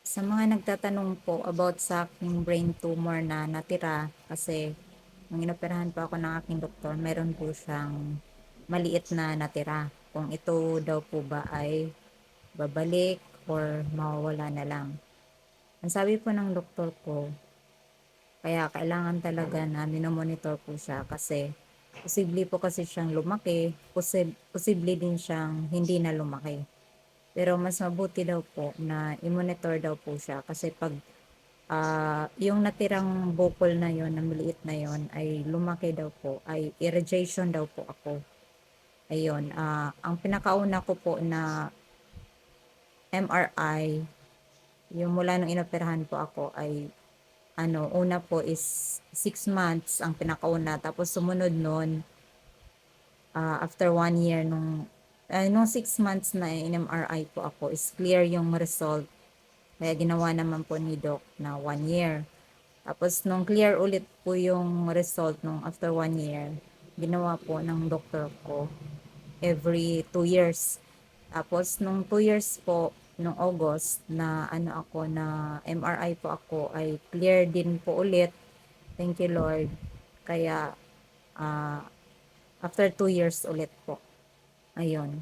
Sa mga nagtatanong po about sa aking brain tumor na natira, kasi nung inoperahan po ako ng aking doktor, meron po siyang maliit na natira. Kung ito daw po ba ay babalik or mawawala na lang. Ang sabi po ng doktor ko, kaya kailangan talaga na minomonitor po siya kasi posible po kasi siyang lumaki, posible din siyang hindi na lumaki. Pero mas mabuti daw po na i-monitor daw po siya kasi pag yung natirang bukol na yon na maliit na yon ay lumaki daw po, ay irradiation daw po ako. Ayun, ang pinakauna ko po na MRI, yung mula nung inoperahan po ako ay una po is 6 months ang pinakauna. Tapos sumunod nun, after 1 year nung 6 months na in-MRI po ako is clear yung result. Kaya ginawa naman po ni Doc na 1 year. Tapos nung clear ulit po yung result nung after 1 year, ginawa po ng doktor ko every 2 years. Tapos nung 2 years po, nung August na ako na MRI po ako ay clear din po ulit. Thank you Lord. Kaya after 2 years ulit po. Ayun.